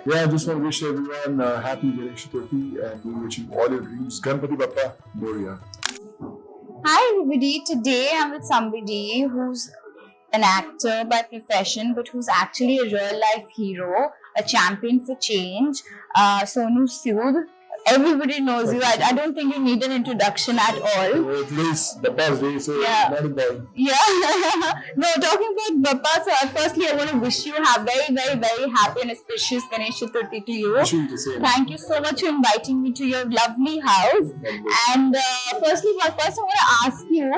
Yeah, I just want to wish everyone happy Ganesh Chaturthi and we wish you all your dreams. Ganpati Bappa Moria. Hi everybody, today I'm with somebody who's an actor by profession but who's actually a real life hero, a champion for change, Sonu Sood. Everybody knows you. I don't think you need an introduction at all. Today's Bappa's day, so Yeah. not important. Yeah. No, talking about Bappa, so firstly I want to wish you a very happy and auspicious Ganesh Chaturthi to you. Wishing the same. Thank you so much for inviting me to your lovely house. And first I want to ask you,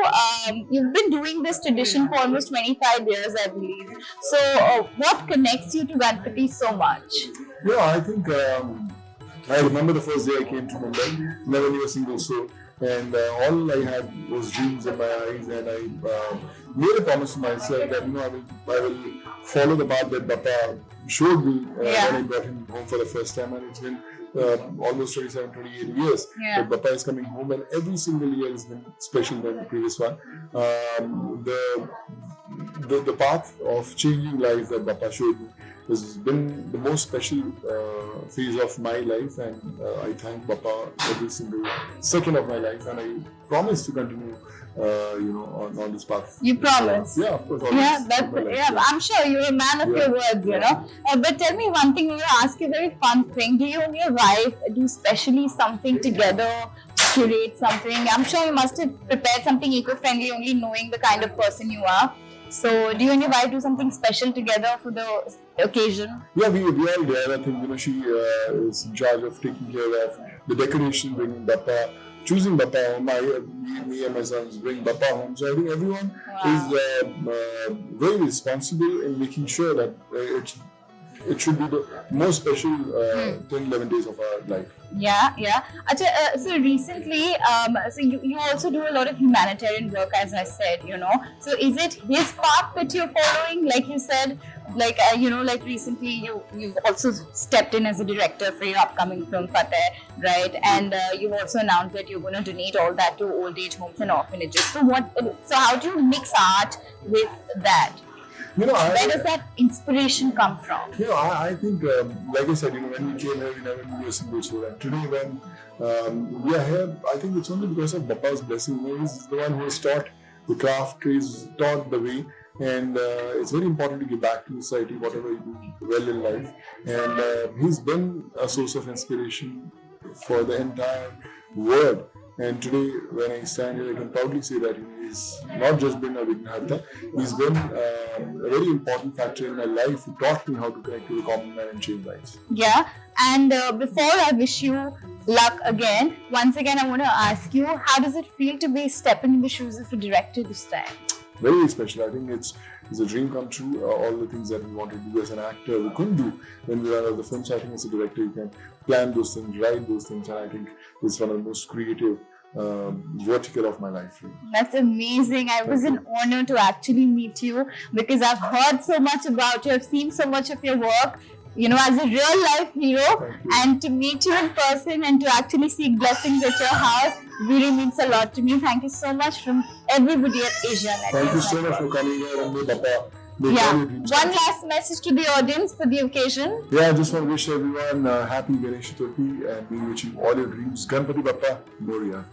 you've been doing this tradition for almost 25 years, I believe. So what connects you to Ganpati so much? Yeah, I think I remember the first day I came to Mumbai, never knew a single soul. And all I had was dreams in my eyes, and I made a promise to myself that I will follow the path that Bappa showed me when I brought him home for the first time, and it's been almost 28 years that Bappa is coming home, and every single year has been special than the previous one. The path of changing lives that Bappa showed me has been the most special phase of my life, and I thank Bappa every single second of my life, and I promise to continue on this path. You promise? Yeah, of course. I'm sure you're a man of your words, you know. But tell me one thing, I want to ask you a very fun thing. Do you and your wife do specially something together, curate something? I'm sure you must have prepared something eco-friendly, only knowing the kind of person you are. So, do you and your wife do something special together for the occasion? Yeah, we all did. I think she is in charge of taking care of the decoration, bringing Bappa, choosing Bappa home. Me and my sons bring Bappa home. So I think everyone is very responsible in making sure that it should be the most special 10-11 days of our life. Yeah. Achha, so recently, so you also do a lot of humanitarian work, as I said, you know. So is it his path that you're following, like you said? Like like recently you've also stepped in as a director for your upcoming film Fateh, right? And you've also announced that you're going to donate all that to old age homes and orphanages. So how do you mix art with that? Where does that inspiration come from? I think, like I said, when we came here, we never knew a single soul. And today, when we are here, I think it's only because of Bappa's blessing. He's the one who has taught the craft, he's taught the way. And it's very important to give back to society, whatever you do well in life. And he's been a source of inspiration for the entire world. And today, when I stand here, I can proudly say that he's not just been a Vignaharta, he's been a very important factor in my life who taught me how to connect to the common man and change lives. Yeah, and before I wish you luck again, once again I want to ask you, how does it feel to be stepping in the shoes of a director this time? Very special. I think it's a dream come true. All the things that we want to do as an actor, we couldn't do when we were out of the film. So I think as a director, you can plan those things, write those things, and I think it's one of the most creative vertical of my life. Really. That's amazing. I was an honor to actually meet you because I've heard so much about you. I've seen so much of your work, as a real life hero, and to meet you in person and to actually seek blessings at your house really means a lot to me. Thank you so much from everybody at Asianet. Thank you so much for coming here and me, Bappa. One last message to the audience for the occasion. Yeah, I just want to wish everyone happy Ganesh Chaturthi and we wish you all your dreams. Ganpati Bappa Moria.